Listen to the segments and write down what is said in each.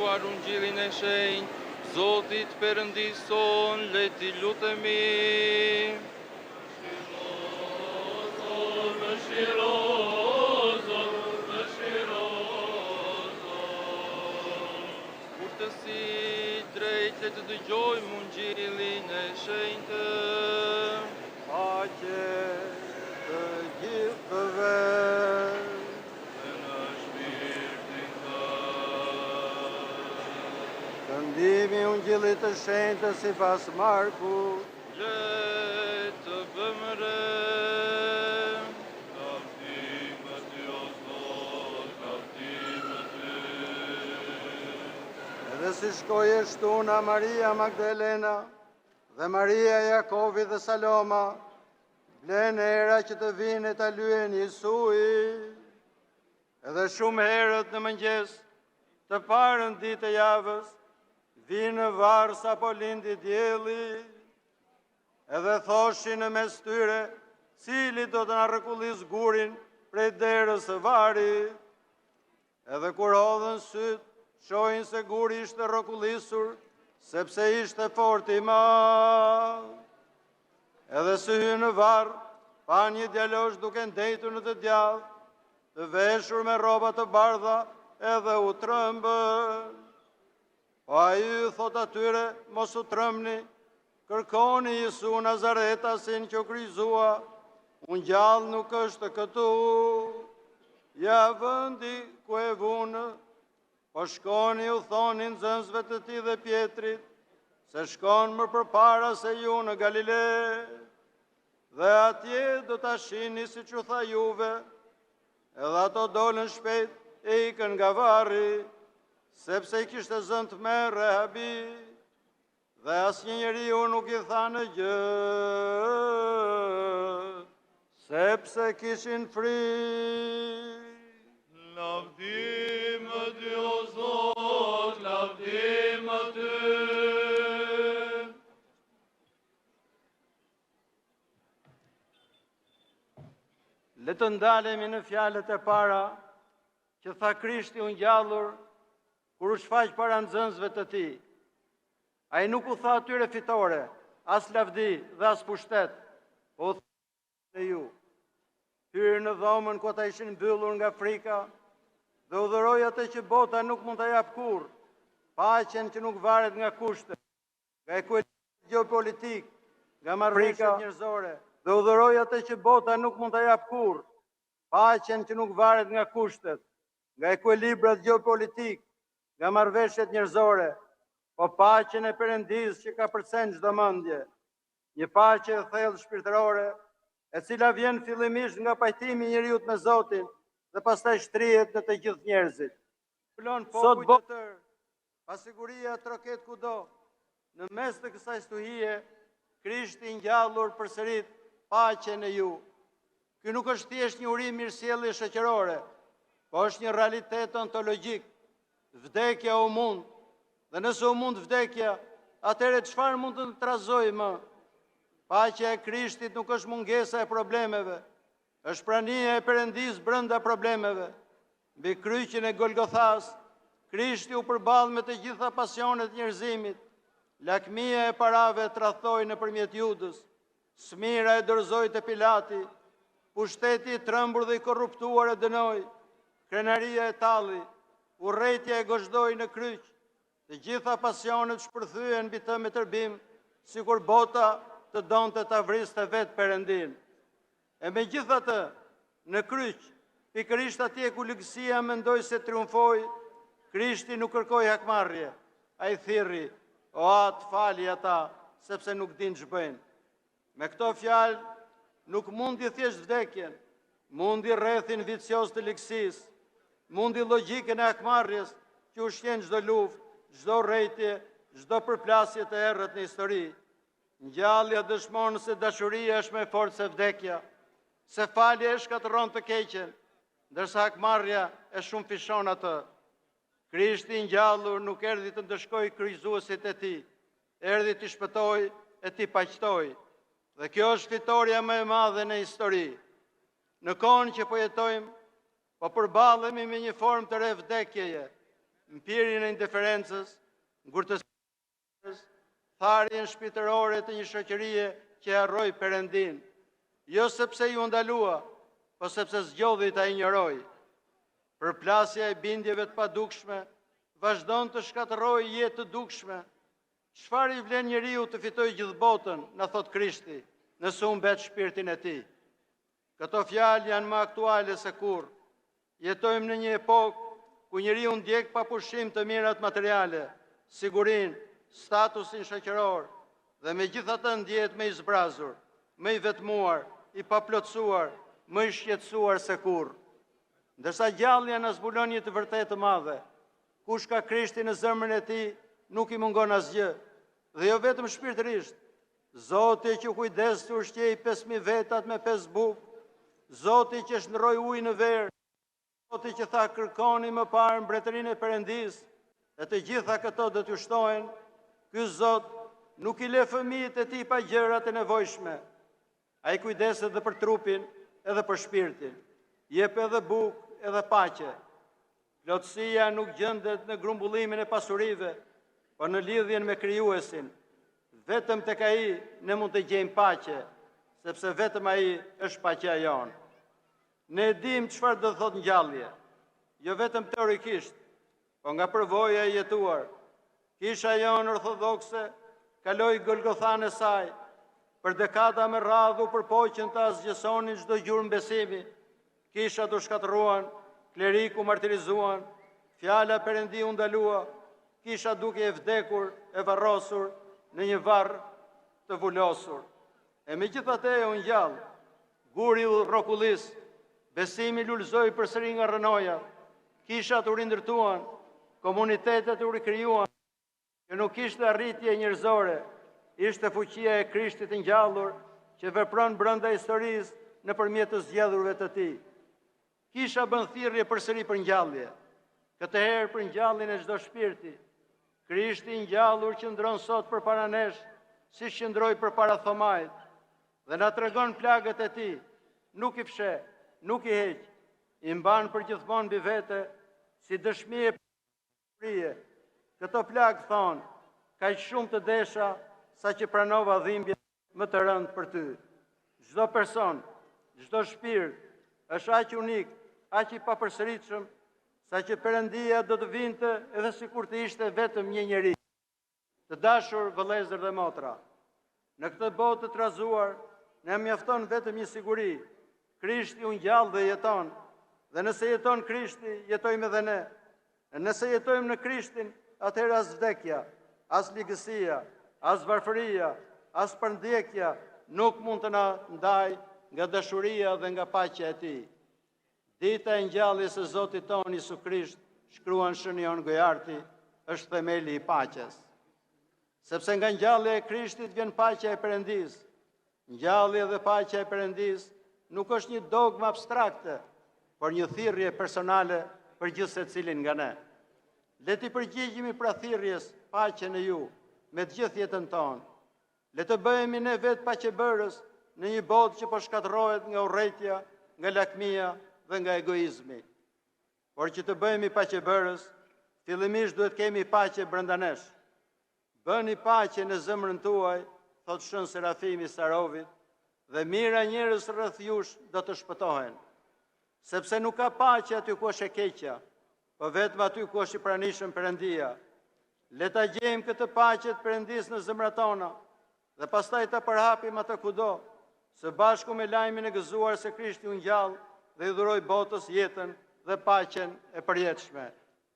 dëgjuar ungjillin e shenjtë, Zotit Perëndison, le t'i lutemi. Urtësi drejt, le të dëgjojmë ungjillin e shenjtë. Paqe të gjithëve. Këndimi ungjillit të shenjtë sipas Markut. Le të bëmë re. Edhe si shkoi e shtuna Maria Magdalena dhe Maria Jakobi dhe Saloma, blen era që të vinë e ta lyen Jesui. Edhe shumë herët në mëngjes, të parën ditë e javës, vinë në varë sa po lindi dielli, edhe thoshin në mes tyre, cili do të na rrekullis gurin prej derës së varit. Edhe kur hodhën syt, shohin se guri ishte rrokullisur, sepse ishte fort i madh. Edhe se hyn në varr, pa një djalosh duke ndetur në të djallë, të veshur me rroba të bardha, edhe u trembën. Po ai thot atyre, mos u trembni, kërkoni Jesu Nazaretasin që u kryqëzua, unë gjallë nuk është këtu, ja vendi ku e vunë. Po shkoni u thonin nxënësve të tij dhe Pjetrit, se shkon më përpara se ju në Galile, dhe atje do ta shihni siç u tha juve. Edhe ato dolën shpejt e ikën nga varri, sepse i kishte zënë të merre habi, dhe asnjë njeriu nuk i tha në gjë, sepse kishin frikë. Lavdim ty, o Zot, lavdim ty. Le të ndalemi në fjalët e para që tha Krishti u ngjallur kur u shfaq para nxënësve të tij. Ai nuk u tha atyre fitore, as lavdi dhe as pushtet, po u tha në ju. Hyrë në dhomën ku ata ishin mbyllur nga frika, dhe u dhuroi atë që bota nuk mund ta jap kurrë, paqen që nuk varet nga kushtet, nga ekuilibri gjeopolitik, nga marrëveshjet njerëzore, dhe u dhuroi atë që bota nuk mund ta jap kurrë, paqen që nuk varet nga kushtet, nga ekuilibrat gjeopolitik, nga marrëveshjet njerëzore, po paqen e Perëndisë që ka përcen çdo mendje, një paqe e thellë shpirtërore, e cila vjen fillimisht nga pajtimi i njeriu me Zotin dhe pastaj shtrihet në të gjithë njerëzit. Plon popujt të tërë, pasiguria troket kudo. Në mes të kësaj stuhie, Krishti i ngjallur përsërit paqen e ju. Ky nuk është thjesht një urim mirësjellje shoqërore, po është një realitet ontologjik. Vdekja u mund, dhe nëse u mund vdekja, atëherë çfarë mund të trazojë më? Paqja e Krishtit nuk është mungesa e problemeve, është prania e Perëndisë brenda problemeve. Mbi kryqin e Golgothas, Krishti u përball me të gjitha pasionet e njerëzimit. Lakmia e parave tradhtoi nëpërmjet Judës, smira e dorëzoi te Pilati, pushteti i trembur dhe i korruptuar e dënoi, krenaria e talli, urrëtia e gozhdoi në kryq. Të gjitha pasionet shpërthyen mbi të me tërbim, sikur bota të donte ta vriste vetë Perëndin. E megjithatë, në kryq, pikërisht atje ku lëgësia mendoi se triumfoi, Krishti nuk kërkoi hakmarrje, ai thirrri: "O atë fali ata, sepse nuk dinë ç'bëjnë." Me këto fjalë nuk mundi thjesht vdekjen, mundi rrethin vicioz të lëgësisë, mundi logjikën e hakmarrjes që ushqen çdo luftë, çdo rrejtje, çdo përplasje të errët në histori. Ngjallja dëshmon se dashuria është më e fortë se vdekja, se falja e shkatërron të keqen, ndërsa hakmarrja e shumë fishon atë. Krishti i ngjallur nuk erdhi të ndëshkojë kryqëzuesit e tij, erdhi të shpëtojë e të paqtojë. Dhe kjo është fitoria më e madhe në histori. Në kohën që po jetojmë, po përballemi me një formë të re vdekjeje, mpirjen e indiferencës, ngurtësisë, tharjen shpirtërore të një shoqërie që harroi Perëndin, jo sepse ju ndalua, po sepse zgjodhi ta injoroj. Përplasja e bindjeve të padukshme vazhdon të shkatërrojë jetë të dukshme. Çfarë i vlen njeriu të fitojë gjithë botën, na thot Krishti, nëse u mbet shpirtin e tij. Këto fjalë janë më aktuale se kurrë. Jetojmë në një epokë ku njeriu ndjek pa pushim të mirat materiale, sigurinë, statusin shoqëror, dhe megjithatë ndjehet më i zbrazur, më i vetmuar, i paplotësuar, më i shqetësuar se kurrë. Ndërsa gjallja na zbulon një të vërtetë të madhe. Kush ka Krishtin në zemrën e tij, nuk i mungon asgjë, dhe jo vetëm shpirtërisht. Zoti që kujdes të ushqej 5.000 vetat me 5 bukë, Zoti që shndroi ujë në verë, Zoti që tha kërkoni më parë mbretërinë e Perëndisë, dhe të gjitha këto do t'ju shtohen, ky Zot nuk i le fëmijët e tij pa gjërat e nevojshme. Ai kujdeset edhe për trupin, edhe për shpirtin. Jep edhe bukë, edhe paqe. Plotësia nuk gjendet në grumbullimin e pasurive, por në lidhjen me Krijuesin. Vetëm tek ai ne mund të gjejmë paqe, sepse vetëm ai është paqja jonë. Ne e dim çfarë do thotë ngjallje, jo vetëm teorikisht, po nga përvoja e jetuar. Kisha jonë ortodokse kaloi Golgothan e saj, për dekada me radhë u përpoqën të asgjësonin çdo gjurmë besimi. Kisha të shkatëruan, kleriku martirizuan, fjala Perëndi u ndalua, kisha duke e vdekur, e varrosur në një varr të vulosur. E megjithatë u ngjall, guri u rrokullis, besimi lulëzoi përsëri nga rrënoja, kishat u rindërtuan, komunitetet u rikrijuan, që nuk ishte arritje njerëzore, ishte fuqia e Krishtit të ngjallur që vepron brenda historisë nëpërmjet të zgjedhurve të tij. Kisha bën thirrje përsëri për ngjallje, këtë herë për ngjalljen e çdo shpirti. Krishti i ngjallur qëndron sot përpara nesh, siç qëndroi përpara Thomait, dhe na tregon plagët e tij, nuk i fsheh, nuk i heq, i mban përgjithmonë mbi vete si dëshmi e prije. Këto plagë thonë, kaq shumë të desha sa që pranova dhimbje më të rëndë për ty. Çdo person, çdo shpirt është aq unik, aq i papërsëritshëm, sa që Perëndia do të vinte edhe sikur të ishte vetëm një njeri. Të dashur vëllezër dhe motra, në këtë botë të trazuar, ne mjafton vetëm një siguri. Krishti u ngjall dhe jeton, dhe nëse jeton Krishti, jetojmë edhe ne. E nëse jetojmë në Krishtin, atëherë as vdekja, as ligësia, as varfëria, as përndjekja nuk mund të na ndaj nga dashuria dhe nga paqja e tij. Dita e ngjalljes së Zotit tonë Jezu Krisht, shkruan Shënion Gojarti, është themeli i paqes. Sepse nga ngjallja e Krishtit vjen paqja e Perëndisë. Ngjallja dhe paqja e Perëndisë nuk është një dogmë abstrakte, por një thirrje personale për gjithë secilin nga ne. Le të përgjigjemi pra thirrjes paqen e ju me të gjithë jetën tonë. Le të bëhemi ne vetë paqebërës në një botë që po shkatërrohet nga urrëtia, nga lakmia dhe nga egoizmi. Por që të bëhemi paqebërës, fillimisht duhet kemi paqe brenda nesh. Bëni paqe në zemrën tuaj, thot Shën Serafimi Sarovit, dhe mira njerëz rreth jush do të shpëtohen. Sepse nuk ka paqe aty ku është e keqja, po vetëm aty ku është i pranishëm Perëndia. Le ta gjejmë këtë paqe të Perëndisë në zemrat tona dhe pastaj ta përhapim atë kudo, së bashku me lajmin e gëzuar se Krishti u ngjall dhe i dhuroi botës jetën dhe paqen e përjetshme.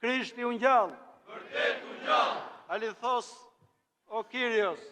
Krishti u ngjall. Vërtet u ngjall. Alithos o Kyrios.